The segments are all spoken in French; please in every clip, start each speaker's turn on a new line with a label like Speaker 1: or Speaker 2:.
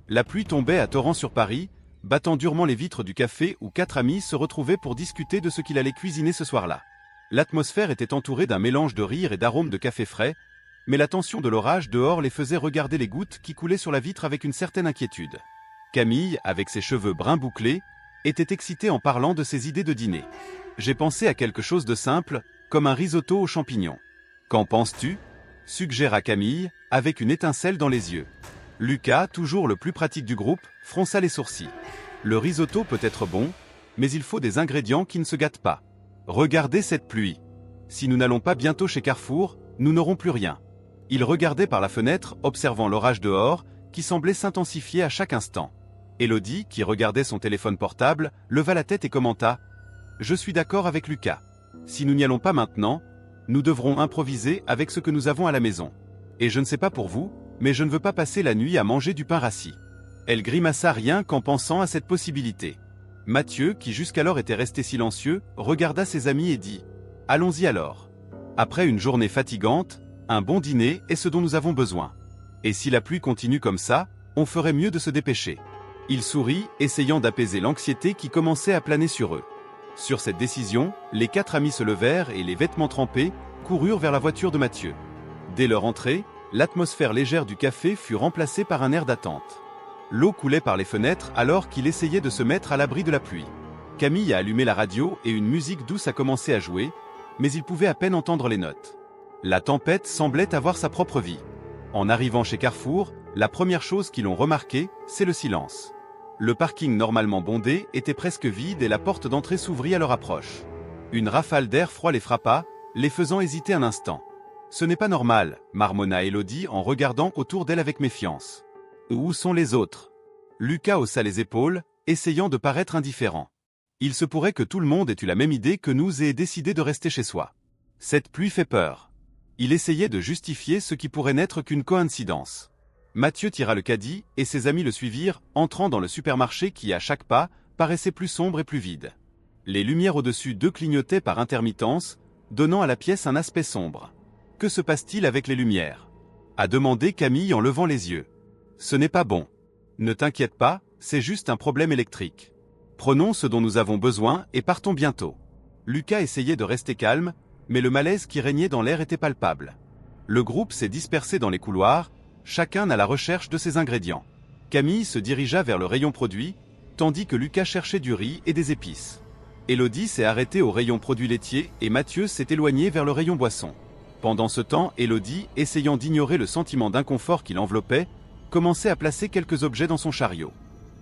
Speaker 1: La pluie tombait à torrents sur Paris, battant durement les vitres du café où 4 amis se retrouvaient pour discuter de ce qu'il allait cuisiner ce soir-là. L'atmosphère était entourée d'un mélange de rire et d'arômes de café frais, mais la tension de l'orage dehors les faisait regarder les gouttes qui coulaient sur la vitre avec une certaine inquiétude. Camille, avec ses cheveux bruns bouclés, était excitée en parlant de ses idées de dîner. « J'ai pensé à quelque chose de simple, comme un risotto aux champignons. Qu'en penses-tu » suggéra Camille, avec une étincelle dans les yeux. Lucas, toujours le plus pratique du groupe, fronça les sourcils. Le risotto peut être bon, mais il faut des ingrédients qui ne se gâtent pas. Regardez cette pluie. Si nous n'allons pas bientôt chez Carrefour, nous n'aurons plus rien. Il regardait par la fenêtre, observant l'orage dehors, qui semblait s'intensifier à chaque instant. Élodie, qui regardait son téléphone portable, leva la tête et commenta « Je suis d'accord avec Lucas. Si nous n'y allons pas maintenant, nous devrons improviser avec ce que nous avons à la maison. Et je ne sais pas pour vous, mais je ne veux pas passer la nuit à manger du pain rassis. » Elle grimaça rien qu'en pensant à cette possibilité. Mathieu, qui jusqu'alors était resté silencieux, regarda ses amis et dit « Allons-y alors. Après une journée fatigante, un bon dîner est ce dont nous avons besoin. Et si la pluie continue comme ça, on ferait mieux de se dépêcher. » Il sourit, essayant d'apaiser l'anxiété qui commençait à planer sur eux. Sur cette décision, les 4 amis se levèrent et, les vêtements trempés, coururent vers la voiture de Mathieu. Dès leur entrée, l'atmosphère légère du café fut remplacée par un air d'attente. L'eau coulait par les fenêtres alors qu'il essayait de se mettre à l'abri de la pluie. Camille a allumé la radio et une musique douce a commencé à jouer, mais il pouvait à peine entendre les notes. La tempête semblait avoir sa propre vie. En arrivant chez Carrefour, la première chose qu'ils ont remarqué, c'est le silence. Le parking normalement bondé était presque vide et la porte d'entrée s'ouvrit à leur approche. Une rafale d'air froid les frappa, les faisant hésiter un instant. « Ce n'est pas normal », marmonna Élodie en regardant autour d'elle avec méfiance. « Où sont les autres ?» Lucas haussa les épaules, essayant de paraître indifférent. « Il se pourrait que tout le monde ait eu la même idée que nous et ait décidé de rester chez soi. Cette pluie fait peur. » Il essayait de justifier ce qui pourrait n'être qu'une coïncidence. Mathieu tira le caddie et ses amis le suivirent, entrant dans le supermarché qui, à chaque pas, paraissait plus sombre et plus vide. Les lumières au-dessus d'eux clignotaient par intermittence, donnant à la pièce un aspect sombre. « Que se passe-t-il avec les lumières ?» a demandé Camille en levant les yeux. « Ce n'est pas bon. Ne t'inquiète pas, c'est juste un problème électrique. Prenons ce dont nous avons besoin et partons bientôt. » Lucas essayait de rester calme, mais le malaise qui régnait dans l'air était palpable. Le groupe s'est dispersé dans les couloirs, chacun à la recherche de ses ingrédients. Camille se dirigea vers le rayon produits, tandis que Lucas cherchait du riz et des épices. Élodie s'est arrêtée au rayon produits laitiers et Mathieu s'est éloigné vers le rayon boissons. Pendant ce temps, Élodie, essayant d'ignorer le sentiment d'inconfort qui l'enveloppait, commençait à placer quelques objets dans son chariot.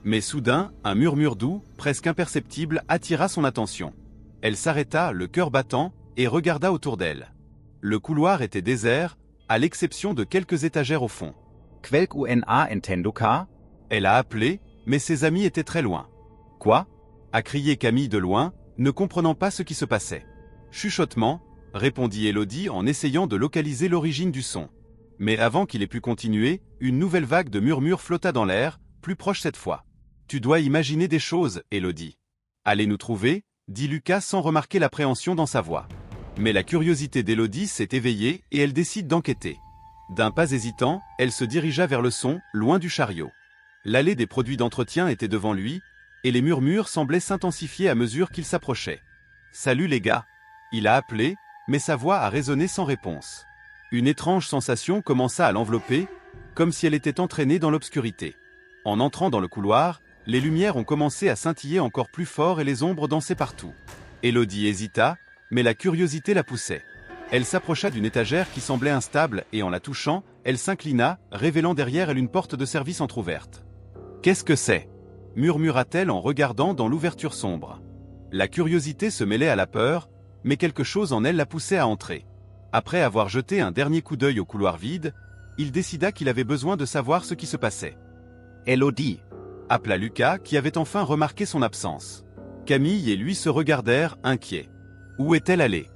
Speaker 1: Mais soudain, un murmure doux, presque imperceptible, attira son attention. Elle s'arrêta, le cœur battant, et regarda autour d'elle. Le couloir était désert, à l'exception de quelques étagères au fond.
Speaker 2: « Quelques UNA Nintendo Car ?»
Speaker 1: Elle a appelé, mais ses amis étaient très loin. « Quoi ?» a crié Camille de loin, ne comprenant pas ce qui se passait. « Chuchotement », répondit Élodie en essayant de localiser l'origine du son. Mais avant qu'il ait pu continuer, une nouvelle vague de murmures flotta dans l'air, plus proche cette fois. « Tu dois imaginer des choses, Élodie. »« Allez nous trouver », dit Lucas sans remarquer l'appréhension dans sa voix. Mais la curiosité d'Élodie s'est éveillée et elle décide d'enquêter. D'un pas hésitant, elle se dirigea vers le son, loin du chariot. L'allée des produits d'entretien était devant lui, et les murmures semblaient s'intensifier à mesure qu'il s'approchait. « Salut les gars !» Il a appelé, mais sa voix a résonné sans réponse. Une étrange sensation commença à l'envelopper, comme si elle était entraînée dans l'obscurité. En entrant dans le couloir, les lumières ont commencé à scintiller encore plus fort et les ombres dansaient partout. Élodie hésita, mais la curiosité la poussait. Elle s'approcha d'une étagère qui semblait instable et en la touchant, elle s'inclina, révélant derrière elle une porte de service entr'ouverte. « Qu'est-ce que c'est ?» murmura-t-elle en regardant dans l'ouverture sombre. La curiosité se mêlait à la peur, mais quelque chose en elle la poussait à entrer. Après avoir jeté un dernier coup d'œil au couloir vide, il décida qu'il avait besoin de savoir ce qui se passait. «
Speaker 2: Élodie !»
Speaker 1: appela Lucas qui avait enfin remarqué son absence. Camille et lui se regardèrent, inquiets. « Où est-elle allée ?»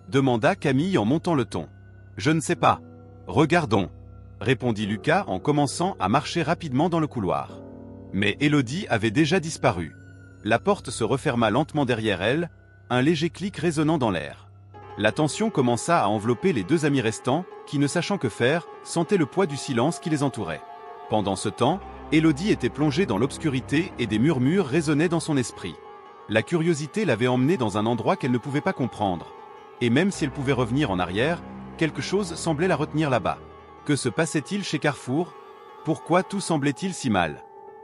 Speaker 1: demanda Camille en montant le ton. « Je ne sais pas. Regardons », répondit Lucas en commençant à marcher rapidement dans le couloir. Mais Élodie avait déjà disparu. La porte se referma lentement derrière elle, un léger clic résonnant dans l'air. La tension commença à envelopper les 2 amis restants, qui ne sachant que faire, sentaient le poids du silence qui les entourait. Pendant ce temps, Élodie était plongée dans l'obscurité et des murmures résonnaient dans son esprit. La curiosité l'avait emmenée dans un endroit qu'elle ne pouvait pas comprendre. Et même si elle pouvait revenir en arrière, quelque chose semblait la retenir là-bas. Que se passait-il chez Carrefour? Pourquoi tout semblait-il si mal?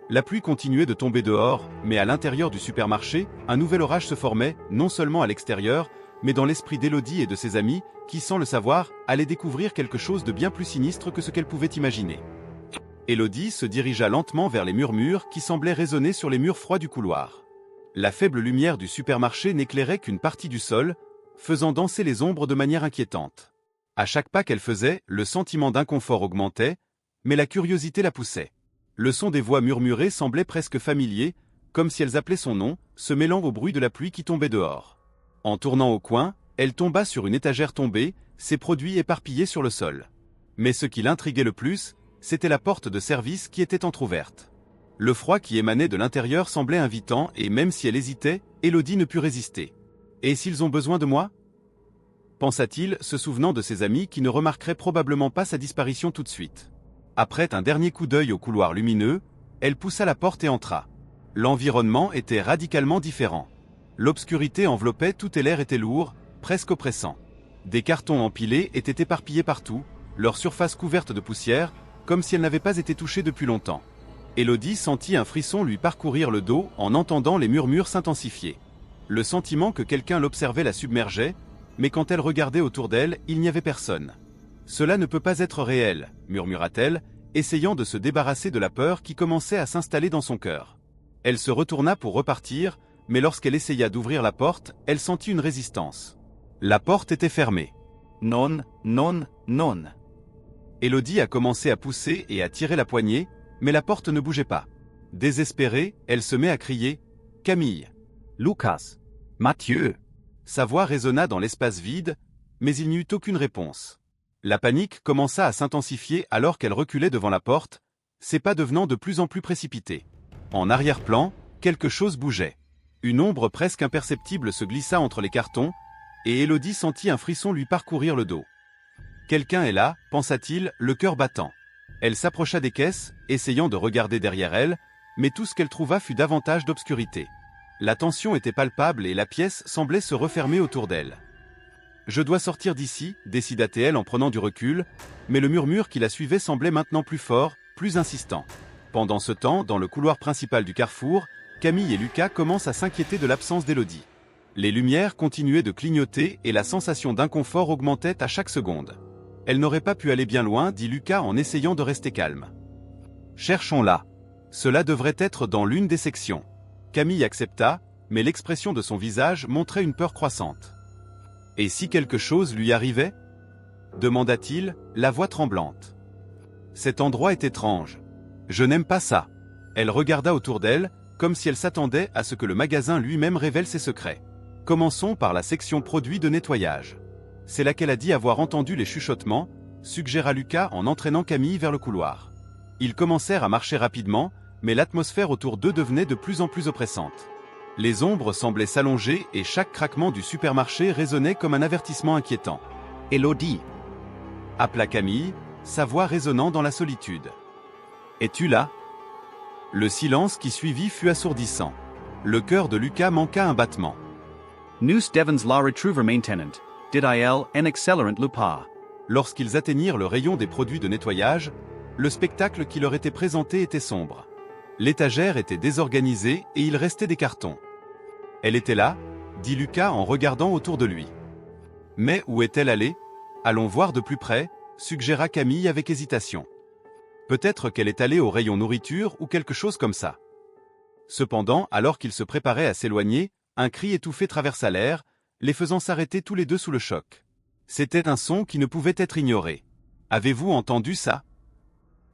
Speaker 1: La pluie continuait de tomber dehors, mais à l'intérieur du supermarché, un nouvel orage se formait, non seulement à l'extérieur, mais dans l'esprit d'Élodie et de ses amis, qui, sans le savoir, allaient découvrir quelque chose de bien plus sinistre que ce qu'elle pouvait imaginer. Élodie se dirigea lentement vers les murmures qui semblaient résonner sur les murs froids du couloir. La faible lumière du supermarché n'éclairait qu'une partie du sol, faisant danser les ombres de manière inquiétante. À chaque pas qu'elle faisait, le sentiment d'inconfort augmentait, mais la curiosité la poussait. Le son des voix murmurées semblait presque familier, comme si elles appelaient son nom, se mêlant au bruit de la pluie qui tombait dehors. En tournant au coin, elle tomba sur une étagère tombée, ses produits éparpillés sur le sol. Mais ce qui l'intriguait le plus, c'était la porte de service qui était entr'ouverte. Le froid qui émanait de l'intérieur semblait invitant et même si elle hésitait, Élodie ne put résister. « Et s'ils ont besoin de moi ?» pensa-t-il, se souvenant de ses amis qui ne remarqueraient probablement pas sa disparition tout de suite. Après un dernier coup d'œil au couloir lumineux, elle poussa la porte et entra. L'environnement était radicalement différent. L'obscurité enveloppait tout et l'air était lourd, presque oppressant. Des cartons empilés étaient éparpillés partout, leur surface couverte de poussière, comme si elle n'avait pas été touchée depuis longtemps. Élodie sentit un frisson lui parcourir le dos en entendant les murmures s'intensifier. Le sentiment que quelqu'un l'observait la submergeait, mais quand elle regardait autour d'elle, il n'y avait personne. « Cela ne peut pas être réel », murmura-t-elle, essayant de se débarrasser de la peur qui commençait à s'installer dans son cœur. Elle se retourna pour repartir, mais lorsqu'elle essaya d'ouvrir la porte, elle sentit une résistance. La porte était fermée. Non, non, non. Élodie a commencé à pousser et à tirer la poignée, mais la porte ne bougeait pas. Désespérée, elle se met à crier « Camille !»
Speaker 2: Lukas. Mathieu.
Speaker 1: Sa voix résonna dans l'espace vide, mais il n'y eut aucune réponse. La panique commença à s'intensifier alors qu'elle reculait devant la porte, ses pas devenant de plus en plus précipités. En arrière-plan, quelque chose bougeait. Une ombre presque imperceptible se glissa entre les cartons, et Élodie sentit un frisson lui parcourir le dos. Quelqu'un est là, pensa-t-il, le cœur battant. Elle s'approcha des caisses, essayant de regarder derrière elle, mais tout ce qu'elle trouva fut davantage d'obscurité. La tension était palpable et la pièce semblait se refermer autour d'elle. « Je dois sortir d'ici », décida-t-elle en prenant du recul, mais le murmure qui la suivait semblait maintenant plus fort, plus insistant. Pendant ce temps, dans le couloir principal du carrefour, Camille et Lucas commencent à s'inquiéter de l'absence d'Élodie. Les lumières continuaient de clignoter et la sensation d'inconfort augmentait à chaque seconde. « Elle n'aurait pas pu aller bien loin », dit Lucas en essayant de rester calme. « Cherchons-la. Cela devrait être dans l'une des sections. » Camille accepta, mais l'expression de son visage montrait une peur croissante. « Et si quelque chose lui arrivait ?» demanda-t-il, la voix tremblante. « Cet endroit est étrange. Je n'aime pas ça. » Elle regarda autour d'elle, comme si elle s'attendait à ce que le magasin lui-même révèle ses secrets. « Commençons par la section produits de nettoyage. » C'est là qu'elle a dit avoir entendu les chuchotements, suggéra Lucas en entraînant Camille vers le couloir. Ils commencèrent à marcher rapidement, mais l'atmosphère autour d'eux devenait de plus en plus oppressante. Les ombres semblaient s'allonger et chaque craquement du supermarché résonnait comme un avertissement inquiétant. « Élodie !» appela Camille, sa voix résonnant dans la solitude. « Es-tu là ?» Le silence qui suivit fut assourdissant. Le cœur de Lucas manqua un battement.
Speaker 2: « Nous devons la retrouver maintenant, dit-il en accélérant le pas. »
Speaker 1: Lorsqu'ils atteignirent le rayon des produits de nettoyage, le spectacle qui leur était présenté était sombre. L'étagère était désorganisée et il restait des cartons. « Elle était là ?» dit Lucas en regardant autour de lui. « Mais où est-elle allée ? Allons voir de plus près » suggéra Camille avec hésitation. « Peut-être qu'elle est allée au rayon nourriture ou quelque chose comme ça. » Cependant, alors qu'ils se préparaient à s'éloigner, un cri étouffé traversa l'air, les faisant s'arrêter tous les deux sous le choc. C'était un son qui ne pouvait être ignoré. « Avez-vous entendu ça ?»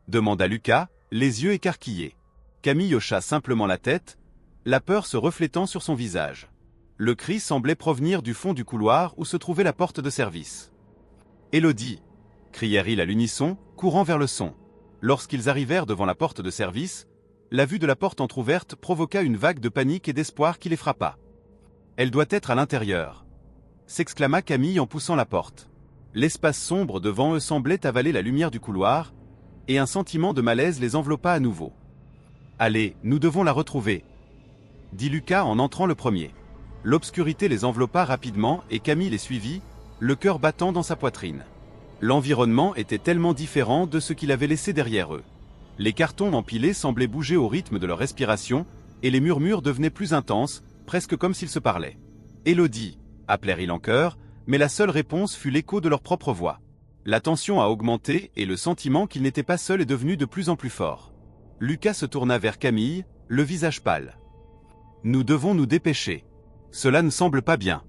Speaker 1: demanda Lucas, les yeux écarquillés. Camille hocha simplement la tête, la peur se reflétant sur son visage. Le cri semblait provenir du fond du couloir où se trouvait la porte de service. « Élodie !» crièrent-ils à l'unisson, courant vers le son. Lorsqu'ils arrivèrent devant la porte de service, la vue de la porte entr'ouverte provoqua une vague de panique et d'espoir qui les frappa. « Elle doit être à l'intérieur !» s'exclama Camille en poussant la porte. L'espace sombre devant eux semblait avaler la lumière du couloir, et un sentiment de malaise les enveloppa à nouveau. Allez, nous devons la retrouver, dit Lucas en entrant le premier. L'obscurité les enveloppa rapidement et Camille les suivit, le cœur battant dans sa poitrine. L'environnement était tellement différent de ce qu'il avait laissé derrière eux. Les cartons empilés semblaient bouger au rythme de leur respiration, et les murmures devenaient plus intenses, presque comme s'ils se parlaient. « Élodie !» appelèrent-ils en chœur, mais la seule réponse fut l'écho de leur propre voix. La tension a augmenté et le sentiment qu'ils n'étaient pas seuls est devenu de plus en plus fort. Lucas se tourna vers Camille, le visage pâle. « Nous devons nous dépêcher. Cela ne semble pas bien. »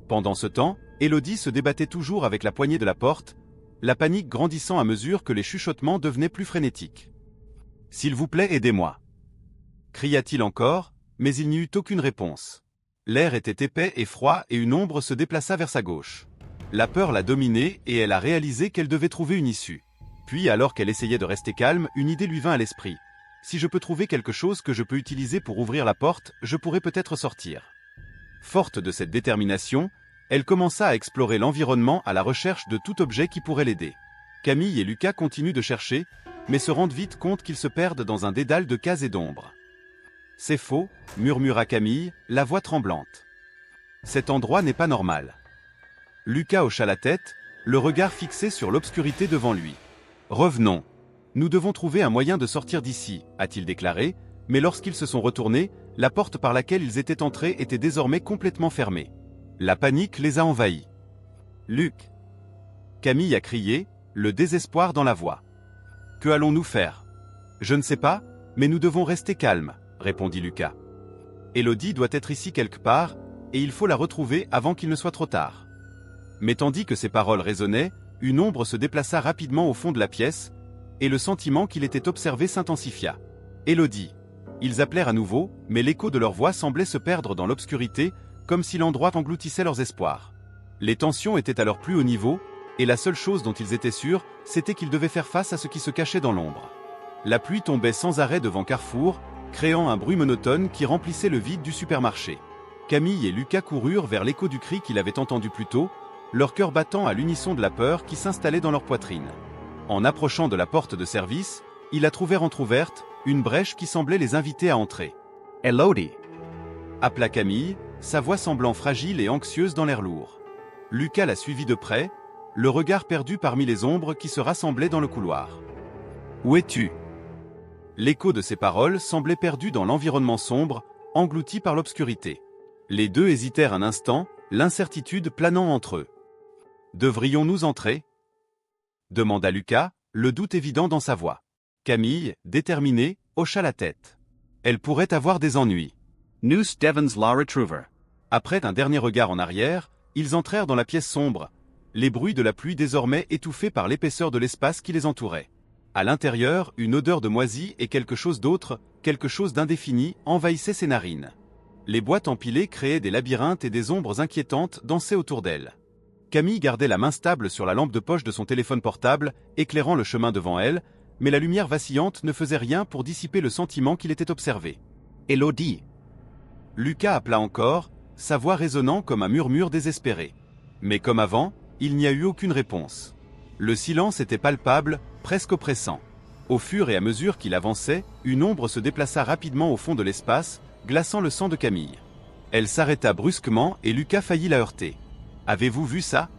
Speaker 1: Pendant ce temps, Élodie se débattait toujours avec la poignée de la porte, la panique grandissant à mesure que les chuchotements devenaient plus frénétiques. « S'il vous plaît, aidez-moi » cria-t-il encore, mais il n'y eut aucune réponse. L'air était épais et froid et une ombre se déplaça vers sa gauche. La peur l'a dominée et elle a réalisé qu'elle devait trouver une issue. Puis, alors qu'elle essayait de rester calme, une idée lui vint à l'esprit. « Si je peux trouver quelque chose que je peux utiliser pour ouvrir la porte, je pourrais peut-être sortir. » Forte de cette détermination, elle commença à explorer l'environnement à la recherche de tout objet qui pourrait l'aider. Camille et Lucas continuent de chercher, mais se rendent vite compte qu'ils se perdent dans un dédale de cases et d'ombres. « C'est faux, » murmura Camille, la voix tremblante. « Cet endroit n'est pas normal. » Lucas hocha la tête, le regard fixé sur l'obscurité devant lui. « Revenons. Nous devons trouver un moyen de sortir d'ici, » a-t-il déclaré, mais lorsqu'ils se sont retournés, la porte par laquelle ils étaient entrés était désormais complètement fermée. La panique les a envahis. « Luc !» Camille a crié, le désespoir dans la voix. « Que allons-nous faire ? » « Je ne sais pas, mais nous devons rester calmes, » répondit Lucas. « Élodie doit être ici quelque part, et il faut la retrouver avant qu'il ne soit trop tard. » Mais tandis que ces paroles résonnaient, une ombre se déplaça rapidement au fond de la pièce, et le sentiment qu'il était observé s'intensifia. « Élodie !» Ils appelèrent à nouveau, mais l'écho de leur voix semblait se perdre dans l'obscurité, comme si l'endroit engloutissait leurs espoirs. Les tensions étaient à leur plus haut niveau, et la seule chose dont ils étaient sûrs, c'était qu'ils devaient faire face à ce qui se cachait dans l'ombre. La pluie tombait sans arrêt devant Carrefour, créant un bruit monotone qui remplissait le vide du supermarché. Camille et Lucas coururent vers l'écho du cri qu'ils avaient entendu plus tôt, leur cœur battant à l'unisson de la peur qui s'installait dans leur poitrine. En approchant de la porte de service, ils la trouvèrent entr'ouverte, une brèche qui semblait les inviter à entrer. « Élodie !» appela Camille, sa voix semblant fragile et anxieuse dans l'air lourd. Lucas la suivit de près, le regard perdu parmi les ombres qui se rassemblaient dans le couloir. « Où es-tu » L'écho de ces paroles semblait perdu dans l'environnement sombre, englouti par l'obscurité. Les deux hésitèrent un instant, l'incertitude planant entre eux. « Devrions-nous entrer » demanda Lucas, le doute évident dans sa voix. Camille, déterminée, hocha la tête. Elle pourrait avoir des ennuis.
Speaker 2: Nous devons la retrouver.
Speaker 1: Après un dernier regard en arrière, ils entrèrent dans la pièce sombre, les bruits de la pluie désormais étouffés par l'épaisseur de l'espace qui les entourait. À l'intérieur, une odeur de moisi et quelque chose d'autre, quelque chose d'indéfini, envahissait ses narines. Les boîtes empilées créaient des labyrinthes et des ombres inquiétantes dansaient autour d'elle. Camille gardait la main stable sur la lampe de poche de son téléphone portable, éclairant le chemin devant elle, mais la lumière vacillante ne faisait rien pour dissiper le sentiment qu'il était observé. « Élodie !» Lucas appela encore, sa voix résonnant comme un murmure désespéré. Mais comme avant, il n'y a eu aucune réponse. Le silence était palpable, presque oppressant. Au fur et à mesure qu'il avançait, une ombre se déplaça rapidement au fond de l'espace, glaçant le sang de Camille. Elle s'arrêta brusquement et Lucas faillit la heurter. « Avez-vous vu ça »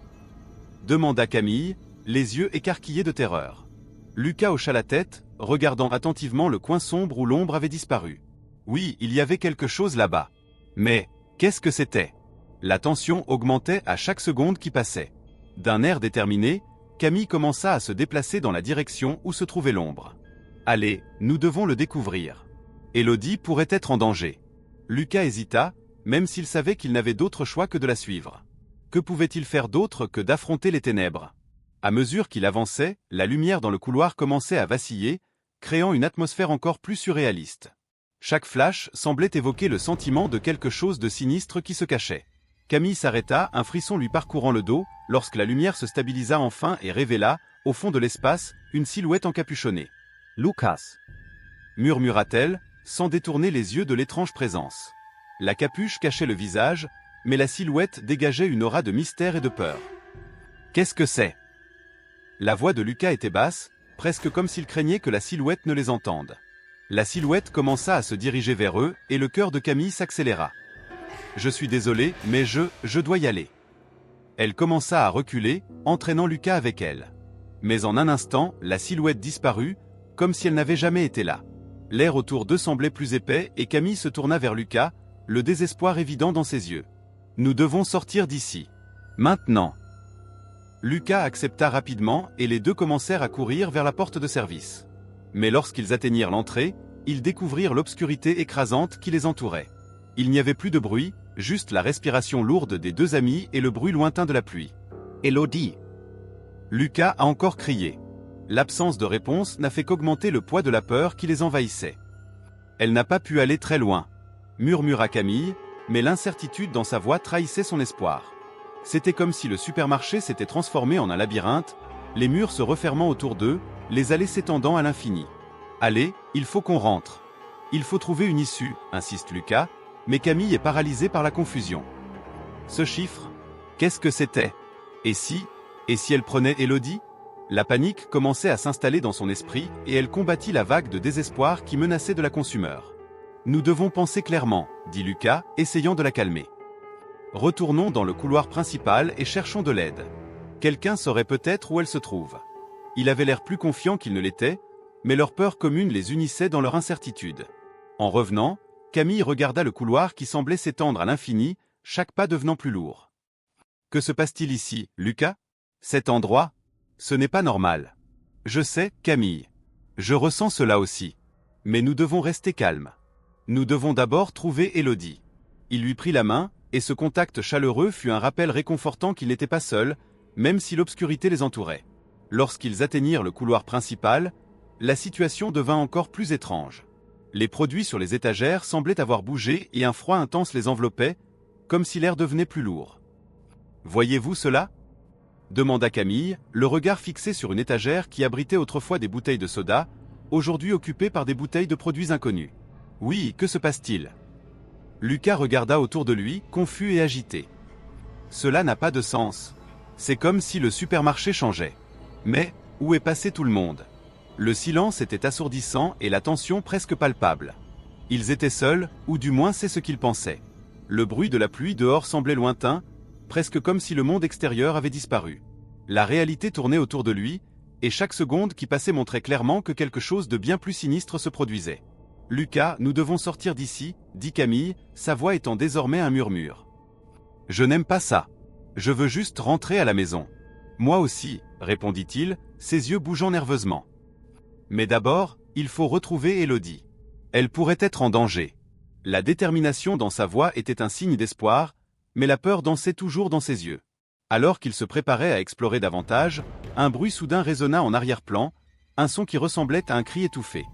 Speaker 1: demanda Camille, les yeux écarquillés de terreur. Lucas hocha la tête, regardant attentivement le coin sombre où l'ombre avait disparu. Oui, il y avait quelque chose là-bas. Mais, qu'est-ce que c'était ? La tension augmentait à chaque seconde qui passait. D'un air déterminé, Camille commença à se déplacer dans la direction où se trouvait l'ombre. « Allez, nous devons le découvrir. Élodie pourrait être en danger. » Lucas hésita, même s'il savait qu'il n'avait d'autre choix que de la suivre. Que pouvait-il faire d'autre que d'affronter les ténèbres ? À mesure qu'il avançait, la lumière dans le couloir commençait à vaciller, créant une atmosphère encore plus surréaliste. Chaque flash semblait évoquer le sentiment de quelque chose de sinistre qui se cachait. Camille s'arrêta, un frisson lui parcourant le dos, lorsque la lumière se stabilisa enfin et révéla, au fond de l'espace, une silhouette encapuchonnée. « Lucas !» murmura-t-elle, sans détourner les yeux de l'étrange présence. La capuche cachait le visage, mais la silhouette dégageait une aura de mystère et de peur. « Qu'est-ce que c'est » La voix de Lucas était basse, presque comme s'il craignait que la silhouette ne les entende. La silhouette commença à se diriger vers eux et le cœur de Camille s'accéléra. « Je suis désolé, mais je dois y aller. » Elle commença à reculer, entraînant Lucas avec elle. Mais en un instant, la silhouette disparut, comme si elle n'avait jamais été là. L'air autour d'eux semblait plus épais et Camille se tourna vers Lucas, le désespoir évident dans ses yeux. « Nous devons sortir d'ici. Maintenant. » Lucas accepta rapidement et les deux commencèrent à courir vers la porte de service. Mais lorsqu'ils atteignirent l'entrée, ils découvrirent l'obscurité écrasante qui les entourait. Il n'y avait plus de bruit, juste la respiration lourde des deux amis et le bruit lointain de la pluie. « Élodie !» Lucas a encore crié. L'absence de réponse n'a fait qu'augmenter le poids de la peur qui les envahissait. « Elle n'a pas pu aller très loin », murmura Camille, mais l'incertitude dans sa voix trahissait son espoir. C'était comme si le supermarché s'était transformé en un labyrinthe, les murs se refermant autour d'eux, les allées s'étendant à l'infini. « Allez, il faut qu'on rentre. Il faut trouver une issue, insiste Lucas, mais Camille est paralysée par la confusion. Ce chiffre, qu'est-ce que c'était? Et si elle prenait Élodie? La panique commençait à s'installer dans son esprit et elle combattit la vague de désespoir qui menaçait de la consumer. « Nous devons penser clairement, » dit Lucas, essayant de la calmer. « Retournons dans le couloir principal et cherchons de l'aide. Quelqu'un saurait peut-être où elle se trouve. » Il avait l'air plus confiant qu'il ne l'était, mais leur peur commune les unissait dans leur incertitude. En revenant, Camille regarda le couloir qui semblait s'étendre à l'infini, chaque pas devenant plus lourd. « Que se passe-t-il ici, Lucas? Cet endroit? Ce n'est pas normal. » « Je sais, Camille. Je ressens cela aussi. Mais nous devons rester calmes. Nous devons d'abord trouver Élodie. » Il lui prit la main, et ce contact chaleureux fut un rappel réconfortant qu'ils n'étaient pas seuls, même si l'obscurité les entourait. Lorsqu'ils atteignirent le couloir principal, la situation devint encore plus étrange. Les produits sur les étagères semblaient avoir bougé et un froid intense les enveloppait, comme si l'air devenait plus lourd. « Voyez-vous cela ?» demanda Camille, le regard fixé sur une étagère qui abritait autrefois des bouteilles de soda, aujourd'hui occupée par des bouteilles de produits inconnus. « Oui, que se passe-t-il » Lucas regarda autour de lui, confus et agité. « Cela n'a pas de sens. C'est comme si le supermarché changeait. Mais, où est passé tout le monde ?» Le silence était assourdissant et la tension presque palpable. Ils étaient seuls, ou du moins c'est ce qu'ils pensaient. Le bruit de la pluie dehors semblait lointain, presque comme si le monde extérieur avait disparu. La réalité tournait autour de lui, et chaque seconde qui passait montrait clairement que quelque chose de bien plus sinistre se produisait. « Lucas, nous devons sortir d'ici, » dit Camille, sa voix étant désormais un murmure. « Je n'aime pas ça. Je veux juste rentrer à la maison. »« Moi aussi, » répondit-il, ses yeux bougeant nerveusement. « Mais d'abord, il faut retrouver Élodie. Elle pourrait être en danger. » La détermination dans sa voix était un signe d'espoir, mais la peur dansait toujours dans ses yeux. Alors qu'il se préparait à explorer davantage, un bruit soudain résonna en arrière-plan, un son qui ressemblait à un cri étouffé.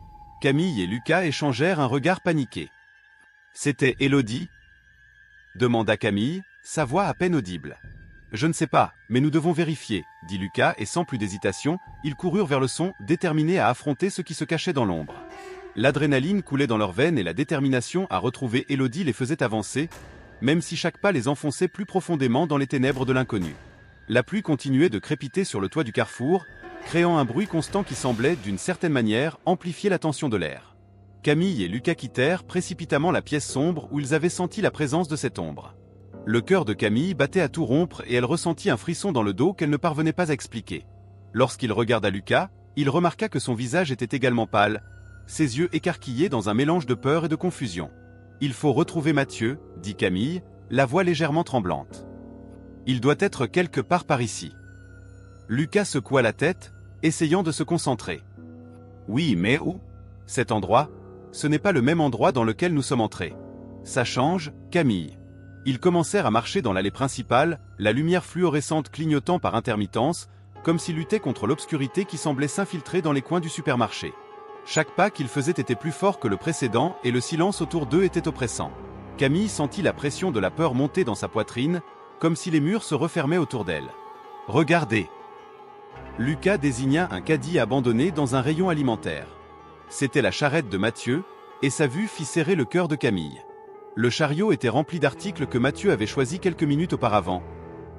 Speaker 1: Camille et Lucas échangèrent un regard paniqué. « C'était Élodie ?» demanda Camille, sa voix à peine audible. « Je ne sais pas, mais nous devons vérifier, » dit Lucas et sans plus d'hésitation, ils coururent vers le son, déterminés à affronter ce qui se cachait dans l'ombre. L'adrénaline coulait dans leurs veines et la détermination à retrouver Élodie les faisait avancer, même si chaque pas les enfonçait plus profondément dans les ténèbres de l'inconnu. La pluie continuait de crépiter sur le toit du carrefour, créant un bruit constant qui semblait, d'une certaine manière, amplifier la tension de l'air. Camille et Lucas quittèrent précipitamment la pièce sombre où ils avaient senti la présence de cette ombre. Le cœur de Camille battait à tout rompre et elle ressentit un frisson dans le dos qu'elle ne parvenait pas à expliquer. Lorsqu'il regarda Lucas, il remarqua que son visage était également pâle, ses yeux écarquillés dans un mélange de peur et de confusion. « Il faut retrouver Mathieu, » dit Camille, la voix légèrement tremblante. « Il doit être quelque part par ici. » Lucas secoua la tête, essayant de se concentrer. « Oui, mais où? Cet endroit? Ce n'est pas le même endroit dans lequel nous sommes entrés. Ça change, Camille. » Ils commencèrent à marcher dans l'allée principale, la lumière fluorescente clignotant par intermittence, comme s'ils luttaient contre l'obscurité qui semblait s'infiltrer dans les coins du supermarché. Chaque pas qu'ils faisaient était plus fort que le précédent et le silence autour d'eux était oppressant. Camille sentit la pression de la peur monter dans sa poitrine, comme si les murs se refermaient autour d'elle. « Regardez !» Lucas désigna un caddie abandonné dans un rayon alimentaire. C'était la charrette de Mathieu, et sa vue fit serrer le cœur de Camille. Le chariot était rempli d'articles que Mathieu avait choisis quelques minutes auparavant.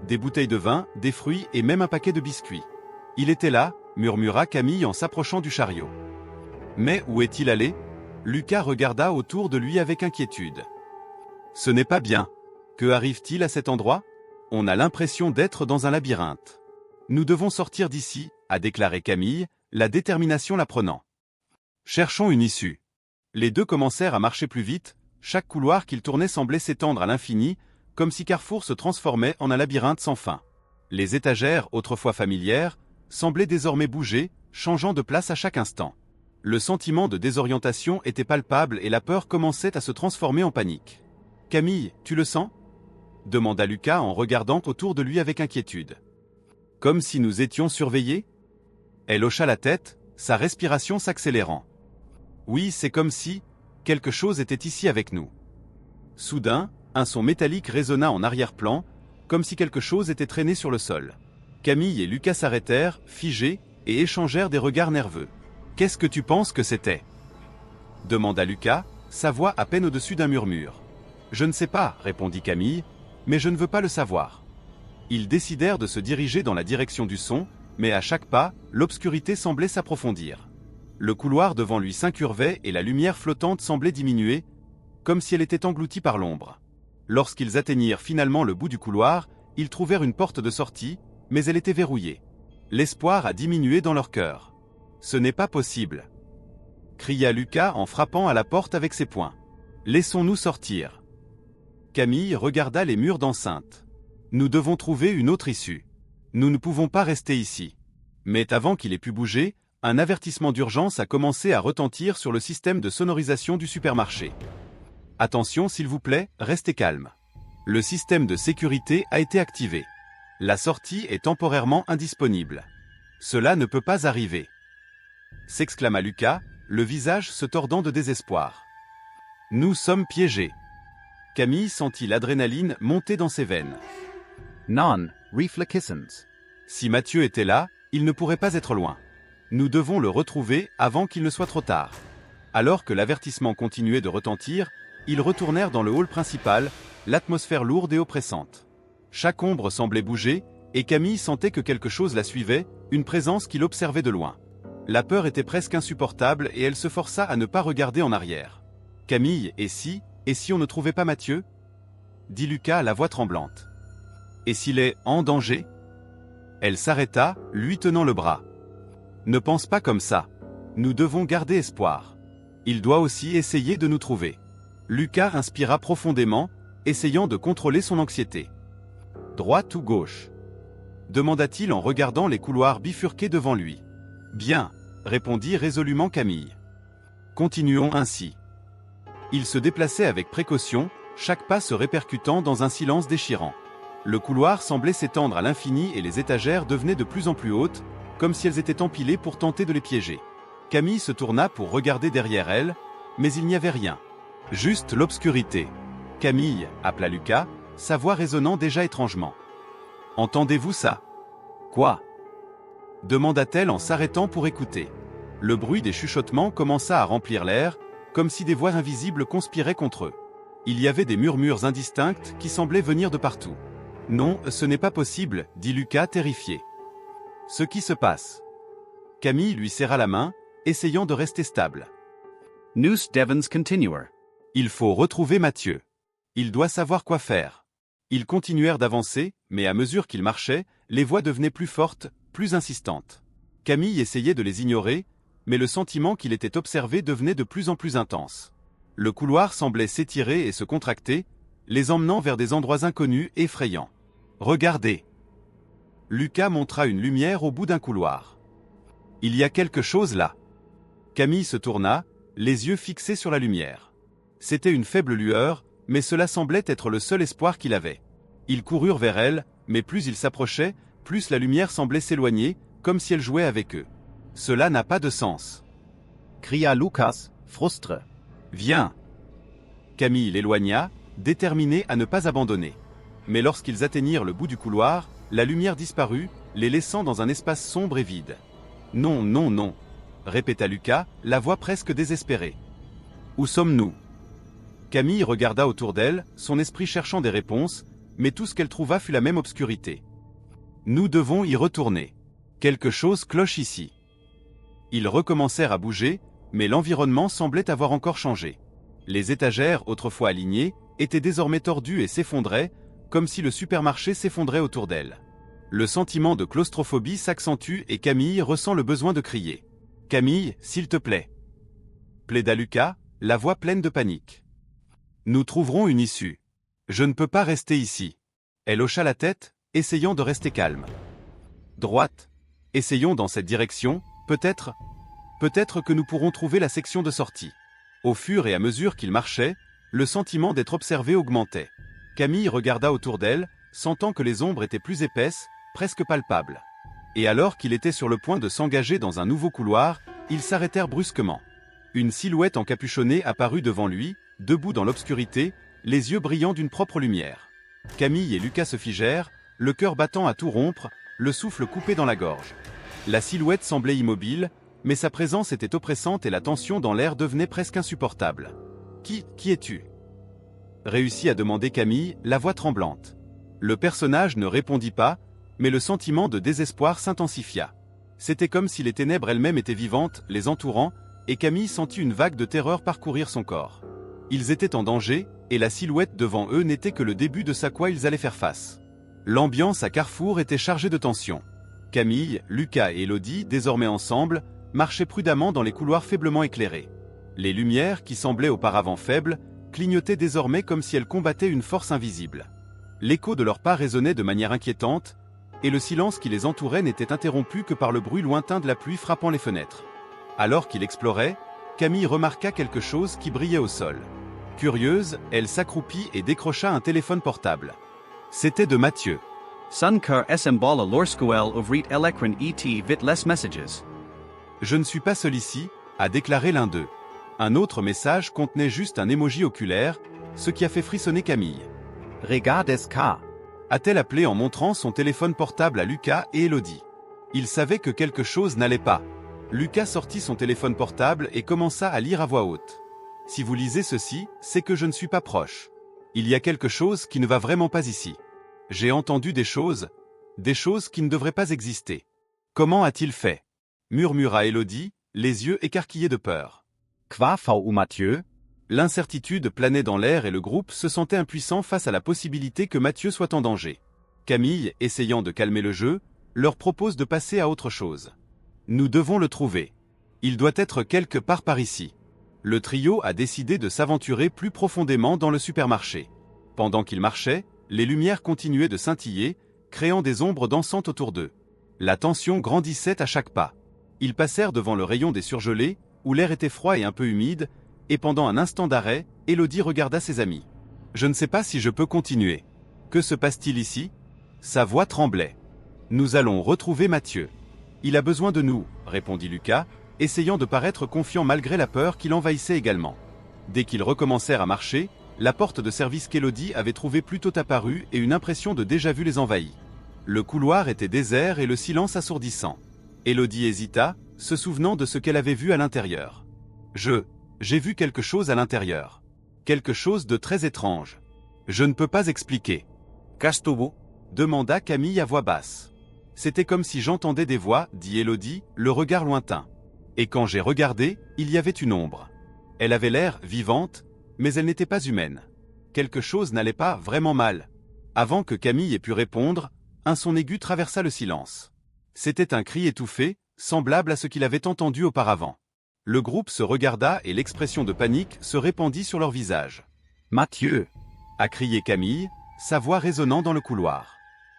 Speaker 1: Des bouteilles de vin, des fruits et même un paquet de biscuits. « Il était là » murmura Camille en s'approchant du chariot. « Mais où est-il allé » Lucas regarda autour de lui avec inquiétude. Ce n'est pas bien. Que arrive-t-il à cet endroit? On a l'impression d'être dans un labyrinthe. Nous devons sortir d'ici, a déclaré Camille, la détermination la prenant. Cherchons une issue. Les deux commencèrent à marcher plus vite, chaque couloir qu'ils tournaient semblait s'étendre à l'infini, comme si Carrefour se transformait en un labyrinthe sans fin. Les étagères, autrefois familières, semblaient désormais bouger, changeant de place à chaque instant. Le sentiment de désorientation était palpable et la peur commençait à se transformer en panique. « Camille, tu le sens ?» demanda Lucas en regardant autour de lui avec inquiétude. « Comme si nous étions surveillés ?» Elle hocha la tête, sa respiration s'accélérant. « Oui, c'est comme si quelque chose était ici avec nous. » Soudain, un son métallique résonna en arrière-plan, comme si quelque chose était traîné sur le sol. Camille et Lucas s'arrêtèrent, figés, et échangèrent des regards nerveux. « Qu'est-ce que tu penses que c'était ?» demanda Lucas, sa voix à peine au-dessus d'un murmure. « Je ne sais pas, répondit Camille, mais je ne veux pas le savoir. » Ils décidèrent de se diriger dans la direction du son, mais à chaque pas, l'obscurité semblait s'approfondir. Le couloir devant lui s'incurvait et la lumière flottante semblait diminuer, comme si elle était engloutie par l'ombre. Lorsqu'ils atteignirent finalement le bout du couloir, ils trouvèrent une porte de sortie, mais elle était verrouillée. L'espoir a diminué dans leur cœur. « Ce n'est pas possible !» cria Lucas en frappant à la porte avec ses poings. « Laissons-nous sortir !» Camille regarda les murs d'enceinte. « Nous devons trouver une autre issue. Nous ne pouvons pas rester ici. » Mais avant qu'il ait pu bouger, un avertissement d'urgence a commencé à retentir sur le système de sonorisation du supermarché. « Attention s'il vous plaît, restez calme. Le système de sécurité a été activé. La sortie est temporairement indisponible. Cela ne peut pas arriver. » s'exclama Lucas, le visage se tordant de désespoir. « Nous sommes piégés. » Camille sentit l'adrénaline monter dans ses veines.
Speaker 2: Non, reflexens.
Speaker 1: Si Mathieu était là, il ne pourrait pas être loin. Nous devons le retrouver avant qu'il ne soit trop tard. Alors que l'avertissement continuait de retentir, ils retournèrent dans le hall principal, l'atmosphère lourde et oppressante. Chaque ombre semblait bouger, et Camille sentait que quelque chose la suivait, une présence qui l'observait de loin. La peur était presque insupportable et elle se força à ne pas regarder en arrière. « Camille, et si on ne trouvait pas Mathieu ?» dit Lucas, la voix tremblante. « Et s'il est en danger ?» Elle s'arrêta, lui tenant le bras. « Ne pense pas comme ça. Nous devons garder espoir. Il doit aussi essayer de nous trouver. » Lucas inspira profondément, essayant de contrôler son anxiété. « Droite ou gauche ?» demanda-t-il en regardant les couloirs bifurqués devant lui. « Bien, » répondit résolument Camille. « Continuons ainsi. » Il se déplaçait avec précaution, chaque pas se répercutant dans un silence déchirant. Le couloir semblait s'étendre à l'infini et les étagères devenaient de plus en plus hautes, comme si elles étaient empilées pour tenter de les piéger. Camille se tourna pour regarder derrière elle, mais il n'y avait rien. Juste l'obscurité. « Camille » appela Lucas, sa voix résonnant déjà étrangement. « Entendez-vous ça ?»« Quoi ?» demanda-t-elle en s'arrêtant pour écouter. Le bruit des chuchotements commença à remplir l'air, comme si des voix invisibles conspiraient contre eux. Il y avait des murmures indistincts qui semblaient venir de partout. « Non, ce n'est pas possible, » dit Lucas terrifié. « Ce qui se passe ?» Camille lui serra la main, essayant de rester stable.
Speaker 2: « Nous devons continuer. »
Speaker 1: Il faut retrouver Mathieu. Il doit savoir quoi faire. Ils continuèrent d'avancer, mais à mesure qu'ils marchaient, les voix devenaient plus fortes, plus insistantes. Camille essayait de les ignorer, mais le sentiment qu'il était observé devenait de plus en plus intense. Le couloir semblait s'étirer et se contracter, les emmenant vers des endroits inconnus effrayants. « Regardez !» Lucas montra une lumière au bout d'un couloir. « Il y a quelque chose là !» Camille se tourna, les yeux fixés sur la lumière. C'était une faible lueur, mais cela semblait être le seul espoir qu'il avait. Ils coururent vers elle, mais plus ils s'approchaient, plus la lumière semblait s'éloigner, comme si elle jouait avec eux. « Cela n'a pas de sens !»
Speaker 2: cria Lucas, frustré.
Speaker 1: « Viens !» Camille l'éloigna, déterminé à ne pas abandonner. Mais lorsqu'ils atteignirent le bout du couloir, la lumière disparut, les laissant dans un espace sombre et vide. « Non, non, non !» répéta Lucas, la voix presque désespérée. « Où sommes-nous » Camille regarda autour d'elle, son esprit cherchant des réponses, mais tout ce qu'elle trouva fut la même obscurité. « Nous devons y retourner. Quelque chose cloche ici. » Ils recommencèrent à bouger, Mais l'environnement semblait avoir encore changé. Les étagères, autrefois alignées, étaient désormais tordues et s'effondraient, comme si le supermarché s'effondrait autour d'elle. Le sentiment de claustrophobie s'accentue et Camille ressent le besoin de crier. « Camille, s'il te plaît !» plaida Lucas, la voix pleine de panique. « Nous trouverons une issue. Je ne peux pas rester ici. » Elle hocha la tête, essayant de rester calme. « Droite. Essayons dans cette direction, peut-être que nous pourrons trouver la section de sortie. » Au fur et à mesure qu'il marchait, le sentiment d'être observé augmentait. Camille regarda autour d'elle, sentant que les ombres étaient plus épaisses, presque palpables. Et alors qu'il était sur le point de s'engager dans un nouveau couloir, ils s'arrêtèrent brusquement. Une silhouette encapuchonnée apparut devant lui, debout dans l'obscurité, les yeux brillants d'une propre lumière. Camille et Lucas se figèrent, le cœur battant à tout rompre, le souffle coupé dans la gorge. La silhouette semblait immobile, mais sa présence était oppressante et la tension dans l'air devenait presque insupportable. « Qui es-tu » réussit à demander Camille, la voix tremblante. Le personnage ne répondit pas, mais le sentiment de désespoir s'intensifia. C'était comme si les ténèbres elles-mêmes étaient vivantes, les entourant, et Camille sentit une vague de terreur parcourir son corps. Ils étaient en danger, et la silhouette devant eux n'était que le début de ce à quoi ils allaient faire face. L'ambiance à Carrefour était chargée de tension. Camille, Lucas et Elodie, désormais ensemble, marchaient prudemment dans les couloirs faiblement éclairés. Les lumières, qui semblaient auparavant faibles, clignotaient désormais comme si elles combattaient une force invisible. L'écho de leurs pas résonnait de manière inquiétante, et le silence qui les entourait n'était interrompu que par le bruit lointain de la pluie frappant les fenêtres. Alors qu'il explorait, Camille remarqua quelque chose qui brillait au sol. Curieuse, elle s'accroupit et décrocha un téléphone portable. C'était de Mathieu.
Speaker 2: Sunkar Esembala Lorskuel Ovrit Elekran et Vit Les Messages.
Speaker 1: Je ne suis pas seul ici, a déclaré l'un d'eux. Un autre message contenait juste un emoji oculaire, ce qui a fait frissonner Camille.
Speaker 3: Regardes car
Speaker 1: A-t-elle appelé en montrant son téléphone portable à Lucas et Elodie. Il savait que quelque chose n'allait pas. Lucas sortit son téléphone portable et commença à lire à voix haute. Si vous lisez ceci, c'est que je ne suis pas proche. Il y a quelque chose qui ne va vraiment pas ici. J'ai entendu des choses qui ne devraient pas exister. Comment a-t-il fait ? Murmura Elodie, les yeux écarquillés de peur.
Speaker 3: Quoi ou Mathieu?
Speaker 1: L'incertitude planait dans l'air et le groupe se sentait impuissant face à la possibilité que Mathieu soit en danger. Camille, essayant de calmer le jeu, leur propose de passer à autre chose. Nous devons le trouver. Il doit être quelque part par ici. Le trio a décidé de s'aventurer plus profondément dans le supermarché. Pendant qu'ils marchaient, les lumières continuaient de scintiller, créant des ombres dansantes autour d'eux. La tension grandissait à chaque pas. Ils passèrent devant le rayon des surgelés, où l'air était froid et un peu humide, et pendant un instant d'arrêt, Elodie regarda ses amis. « Je ne sais pas si je peux continuer. Que se passe-t-il ici ?» Sa voix tremblait. « Nous allons retrouver Mathieu. Il a besoin de nous, » répondit Lucas, essayant de paraître confiant malgré la peur qui l'envahissait également. Dès qu'ils recommencèrent à marcher, la porte de service qu'Elodie avait trouvée plus tôt apparue et une impression de déjà-vu les envahit. Le couloir était désert et le silence assourdissant. Elodie hésita, se souvenant de ce qu'elle avait vu à l'intérieur. J'ai vu quelque chose à l'intérieur. Quelque chose de très étrange. Je ne peux pas expliquer.
Speaker 3: Castobo
Speaker 1: demanda Camille à voix basse. C'était comme si j'entendais des voix, dit Elodie, le regard lointain. Et quand j'ai regardé, il y avait une ombre. Elle avait l'air vivante, mais elle n'était pas humaine. Quelque chose n'allait pas vraiment mal. Avant que Camille ait pu répondre, un son aigu traversa le silence. C'était un cri étouffé, semblable à ce qu'il avait entendu auparavant. Le groupe se regarda et l'expression de panique se répandit sur leur visage. « Mathieu !» a crié Camille, sa voix résonnant dans le couloir.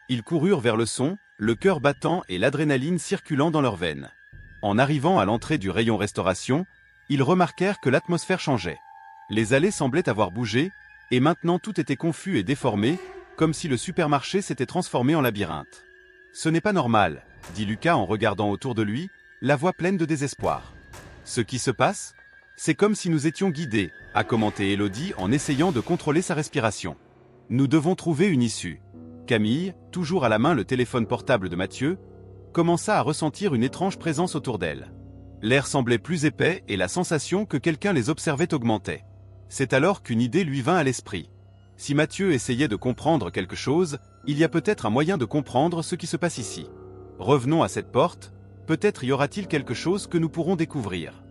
Speaker 1: Ils coururent vers le son, le cœur battant et l'adrénaline circulant dans leurs veines. En arrivant à l'entrée du rayon restauration, ils remarquèrent que l'atmosphère changeait. Les allées semblaient avoir bougé, et maintenant tout était confus et déformé, comme si le supermarché s'était transformé en labyrinthe. « Ce n'est pas normal, » dit Lucas en regardant autour de lui, la voix pleine de désespoir. « Ce qui se passe, c'est comme si nous étions guidés, » a commenté Elodie en essayant de contrôler sa respiration. « Nous devons trouver une issue. » Camille, toujours à la main le téléphone portable de Mathieu, commença à ressentir une étrange présence autour d'elle. L'air semblait plus épais et la sensation que quelqu'un les observait augmentait. C'est alors qu'une idée lui vint à l'esprit. Si Mathieu essayait de comprendre quelque chose, il y a peut-être un moyen de comprendre ce qui se passe ici. Revenons à cette porte, peut-être y aura-t-il quelque chose que nous pourrons découvrir.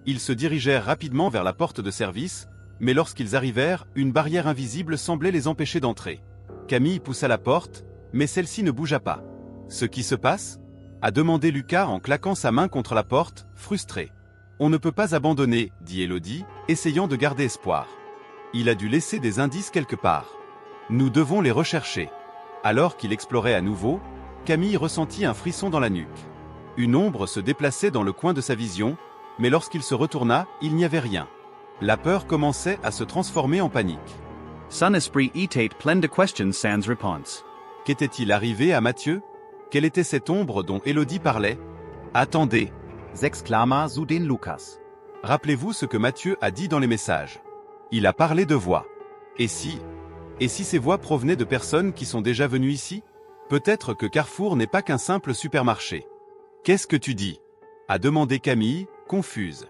Speaker 1: Ils se dirigèrent rapidement vers la porte de service, mais lorsqu'ils arrivèrent, une barrière invisible semblait les empêcher d'entrer. Camille poussa la porte, mais celle-ci ne bougea pas. « Ce qui se passe ?» a demandé Lucas en claquant sa main contre la porte, frustré. « On ne peut pas abandonner, » dit Élodie, essayant de garder espoir. Il a dû laisser des indices quelque part. Nous devons les rechercher. Alors qu'il explorait à nouveau, Camille ressentit un frisson dans la nuque. Une ombre se déplaçait dans le coin de sa vision, mais lorsqu'il se retourna, il n'y avait rien. La peur commençait à se transformer en panique.
Speaker 2: Son esprit était plein de questions sans réponse.
Speaker 1: Qu'était-il arrivé à Mathieu? Quelle était cette ombre dont Élodie parlait? Attendez,
Speaker 3: s'exclama soudain Lucas.
Speaker 1: rappelez-vous ce que Mathieu a dit dans les messages. Il a parlé de voix. Et si ces voix provenaient de personnes qui sont déjà venues ici? Peut-être que Carrefour n'est pas qu'un simple supermarché. Qu'est-ce que tu dis? a demandé Camille, confuse.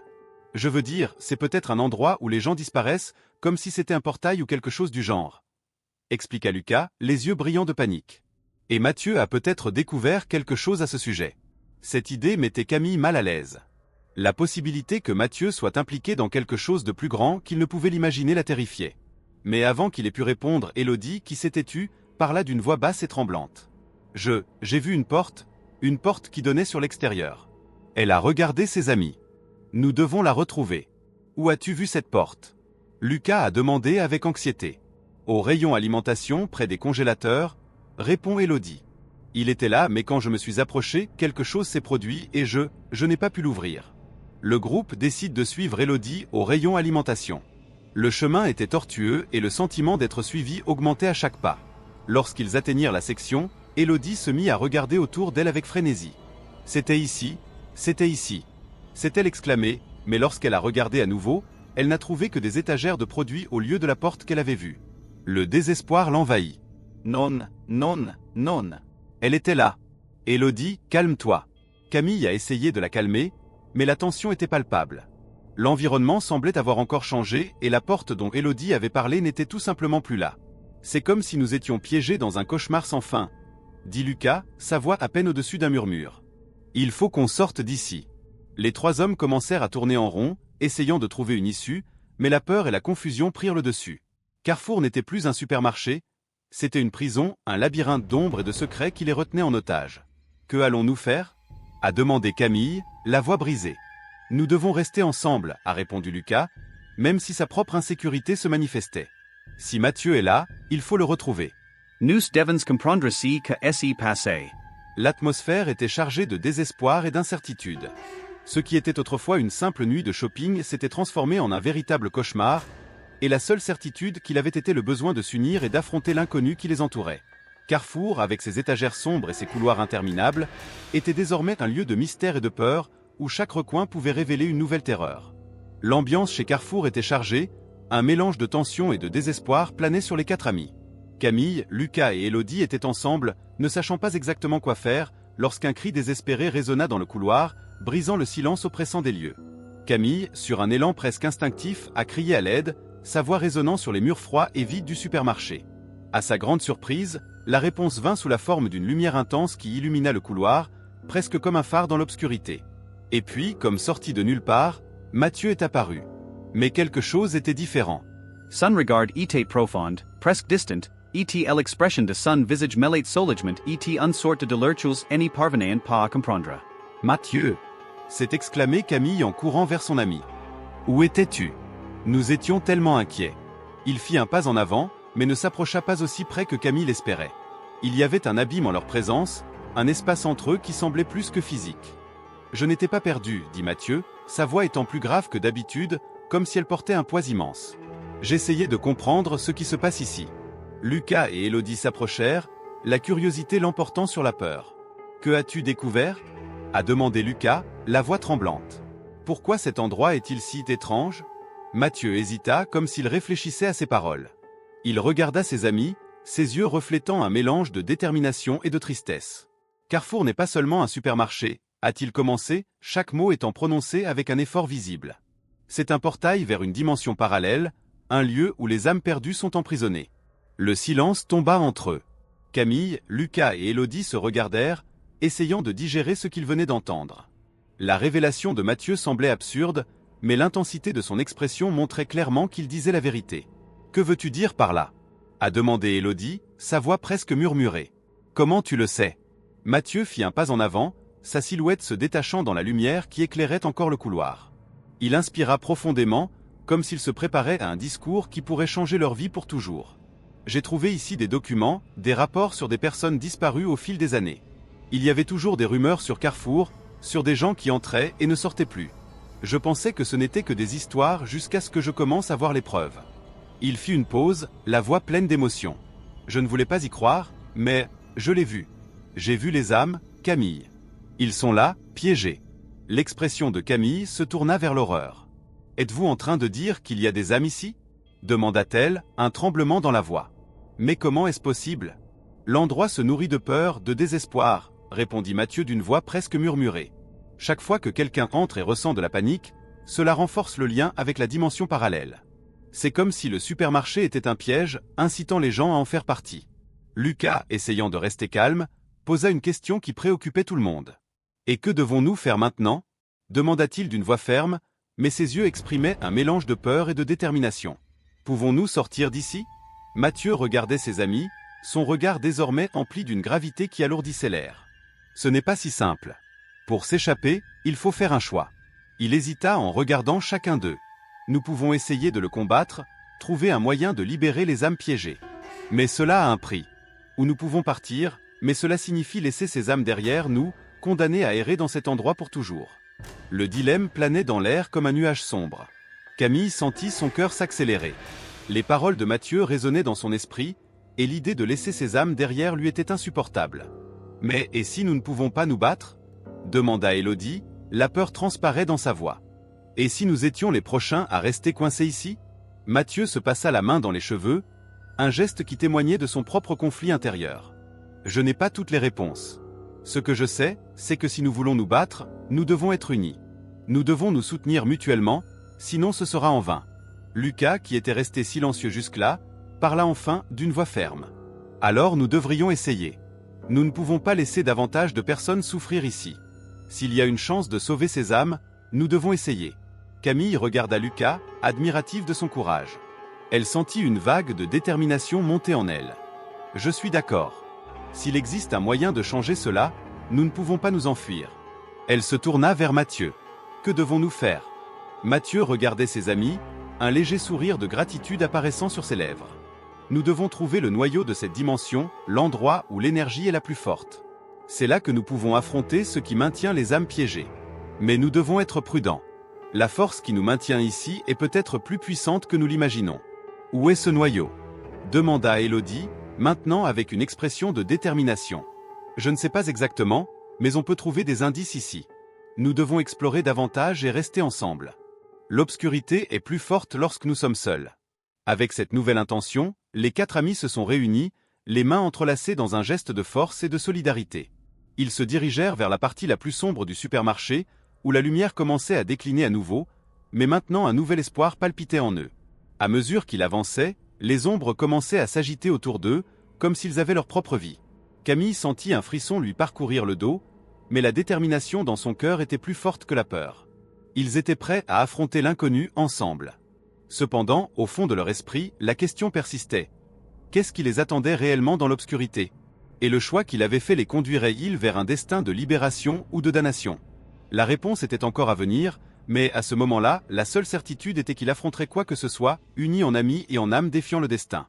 Speaker 1: Je veux dire, c'est peut-être un endroit où les gens disparaissent, comme si c'était un portail ou quelque chose du genre. Expliqua Lucas, les yeux brillants de panique. Et Mathieu a peut-être découvert quelque chose à ce sujet. Cette idée mettait Camille mal à l'aise. La possibilité que Mathieu soit impliqué dans quelque chose de plus grand qu'il ne pouvait l'imaginer la terrifiait. Mais avant qu'il ait pu répondre, Élodie, qui s'était tue, parla d'une voix basse et tremblante. J'ai vu une porte qui donnait sur l'extérieur. Elle a regardé ses amis. Nous devons la retrouver. Où as-tu vu cette porte? Lucas a demandé avec anxiété. Au rayon alimentation, près des congélateurs, répond Élodie. Il était là, mais quand je me suis approché, quelque chose s'est produit et je n'ai pas pu l'ouvrir. Le groupe décide de suivre Élodie au rayon alimentation. Le chemin était tortueux et le sentiment d'être suivi augmentait à chaque pas. Lorsqu'ils atteignirent la section, Élodie se mit à regarder autour d'elle avec frénésie. C'était ici, s'est-elle exclamée, mais lorsqu'elle a regardé à nouveau, elle n'a trouvé que des étagères de produits au lieu de la porte qu'elle avait vue. Le désespoir l'envahit. Non. Elle était là. Élodie, calme-toi. Camille a essayé de la calmer, mais la tension était palpable. L'environnement semblait avoir encore changé et la porte dont Élodie avait parlé n'était tout simplement plus là. C'est comme si nous étions piégés dans un cauchemar sans fin, dit Lucas, sa voix à peine au-dessus d'un murmure. Il faut qu'on sorte d'ici. Les trois hommes commencèrent à tourner en rond, essayant de trouver une issue, mais la peur et la confusion prirent le dessus. Carrefour n'était plus un supermarché, c'était une prison, un labyrinthe d'ombres et de secrets qui les retenait en otage. Que allons-nous faire? a demandé Camille, la voix brisée. Nous devons rester ensemble, a répondu Lucas, même si sa propre insécurité se manifestait. Si Mathieu est là, il faut le retrouver.
Speaker 2: Nous devons comprendre ce que s'est passé.
Speaker 1: L'atmosphère était chargée de désespoir et d'incertitude. Ce qui était autrefois une simple nuit de shopping s'était transformé en un véritable cauchemar, et la seule certitude qu'il avait été le besoin de s'unir et d'affronter l'inconnu qui les entourait. Carrefour, avec ses étagères sombres et ses couloirs interminables, était désormais un lieu de mystère et de peur, où chaque recoin pouvait révéler une nouvelle terreur. L'ambiance chez Carrefour était chargée, un mélange de tension et de désespoir planait sur les quatre amis. Camille, Lucas et Élodie étaient ensemble, ne sachant pas exactement quoi faire, lorsqu'un cri désespéré résonna dans le couloir, brisant le silence oppressant des lieux. Camille, sur un élan presque instinctif, a crié à l'aide, sa voix résonnant sur les murs froids et vides du supermarché. À sa grande surprise, la réponse vint sous la forme d'une lumière intense qui illumina le couloir, presque comme un phare dans l'obscurité. Et puis, comme sorti de nulle part, Mathieu est apparu. Mais quelque chose était différent.
Speaker 2: Son regard était profond, presque distant, était l'expression de son visage mêlé de soulagement était une sorte de lerchus n'y parvenant pas à comprendre.
Speaker 3: Mathieu,
Speaker 1: s'est exclamé Camille en courant vers son ami. Où étais-tu? Nous étions tellement inquiets. Il fit un pas en avant, mais ne s'approcha pas aussi près que Camille l'espérait. Il y avait un abîme en leur présence, un espace entre eux qui semblait plus que physique. Je n'étais pas perdu, dit Mathieu, sa voix étant plus grave que d'habitude, comme si elle portait un poids immense. J'essayais de comprendre ce qui se passe ici. Lucas et Élodie s'approchèrent, la curiosité l'emportant sur la peur. Que as-tu découvert? a demandé Lucas, la voix tremblante. Pourquoi cet endroit est-il si étrange? Mathieu hésita comme s'il réfléchissait à ses paroles. Il regarda ses amis, ses yeux reflétant un mélange de détermination et de tristesse. Carrefour n'est pas seulement un supermarché, a-t-il commencé, chaque mot étant prononcé avec un effort visible. C'est un portail vers une dimension parallèle, un lieu où les âmes perdues sont emprisonnées. Le silence tomba entre eux. Camille, Lucas et Élodie se regardèrent, essayant de digérer ce qu'ils venaient d'entendre. La révélation de Mathieu semblait absurde, mais l'intensité de son expression montrait clairement qu'il disait la vérité. « Que veux-tu dire par là » a demandé Élodie, sa voix presque murmurée. « Comment tu le sais » Mathieu fit un pas en avant, sa silhouette se détachant dans la lumière qui éclairait encore le couloir. Il inspira profondément, comme s'il se préparait à un discours qui pourrait changer leur vie pour toujours. « J'ai trouvé ici des documents, des rapports sur des personnes disparues au fil des années. Il y avait toujours des rumeurs sur Carrefour, sur des gens qui entraient et ne sortaient plus. Je pensais que ce n'était que des histoires jusqu'à ce que je commence à voir les preuves. » Il fit une pause, la voix pleine d'émotion. « Je ne voulais pas y croire, mais je l'ai vu. J'ai vu les âmes, Camille. Ils sont là, piégés. » L'expression de Camille se tourna vers l'horreur. « Êtes-vous en train de dire qu'il y a des âmes ici » demanda-t-elle, un tremblement dans la voix. « Mais comment est-ce possible ?»« L'endroit se nourrit de peur, de désespoir, » répondit Mathieu d'une voix presque murmurée. « Chaque fois que quelqu'un entre et ressent de la panique, cela renforce le lien avec la dimension parallèle. C'est comme si le supermarché était un piège, incitant les gens à en faire partie. » Lucas, essayant de rester calme, posa une question qui préoccupait tout le monde. « Et que devons-nous faire maintenant » demanda-t-il d'une voix ferme, mais ses yeux exprimaient un mélange de peur et de détermination. « Pouvons-nous sortir d'ici » Mathieu regardait ses amis, son regard désormais empli d'une gravité qui alourdissait l'air. « Ce n'est pas si simple. Pour s'échapper, il faut faire un choix. » Il hésita en regardant chacun d'eux. « Nous pouvons essayer de le combattre, trouver un moyen de libérer les âmes piégées. Mais cela a un prix. Ou nous pouvons partir, mais cela signifie laisser ces âmes derrière nous, condamnées à errer dans cet endroit pour toujours. » Le dilemme planait dans l'air comme un nuage sombre. Camille sentit son cœur s'accélérer. Les paroles de Mathieu résonnaient dans son esprit, et l'idée de laisser ses âmes derrière lui était insupportable. « Mais et si nous ne pouvons pas nous battre » demanda Élodie, la peur transparaît dans sa voix. « Et si nous étions les prochains à rester coincés ici » Mathieu se passa la main dans les cheveux, un geste qui témoignait de son propre conflit intérieur. « Je n'ai pas toutes les réponses. Ce que je sais, c'est que si nous voulons nous battre, nous devons être unis. Nous devons nous soutenir mutuellement, sinon ce sera en vain. » Lucas, qui était resté silencieux jusque-là, parla enfin d'une voix ferme. « Alors nous devrions essayer. Nous ne pouvons pas laisser davantage de personnes souffrir ici. S'il y a une chance de sauver ces âmes, nous devons essayer. » Camille regarda Lucas, admirative de son courage. Elle sentit une vague de détermination monter en elle. « Je suis d'accord. S'il existe un moyen de changer cela, nous ne pouvons pas nous enfuir. » Elle se tourna vers Mathieu. « Que devons-nous faire » Mathieu regardait ses amis, un léger sourire de gratitude apparaissant sur ses lèvres. « Nous devons trouver le noyau de cette dimension, l'endroit où l'énergie est la plus forte. C'est là que nous pouvons affronter ce qui maintient les âmes piégées. Mais nous devons être prudents. La force qui nous maintient ici est peut-être plus puissante que nous l'imaginons. » « Où est ce noyau » demanda Élodie, maintenant avec une expression de détermination. « Je ne sais pas exactement, mais on peut trouver des indices ici. Nous devons explorer davantage et rester ensemble. L'obscurité est plus forte lorsque nous sommes seuls. » Avec cette nouvelle intention, les 4 amis se sont réunis, les mains entrelacées dans un geste de force et de solidarité. Ils se dirigèrent vers la partie la plus sombre du supermarché, où la lumière commençait à décliner à nouveau, mais maintenant un nouvel espoir palpitait en eux. À mesure qu'il avançait, les ombres commençaient à s'agiter autour d'eux, comme s'ils avaient leur propre vie. Camille sentit un frisson lui parcourir le dos, mais la détermination dans son cœur était plus forte que la peur. Ils étaient prêts à affronter l'inconnu ensemble. Cependant, au fond de leur esprit, la question persistait. Qu'est-ce qui les attendait réellement dans l'obscurité ? Et le choix qu'il avait fait les conduirait-il vers un destin de libération ou de damnation ? La réponse était encore à venir, mais à ce moment-là, la seule certitude était qu'il affronterait quoi que ce soit, uni en amis et en âme défiant le destin.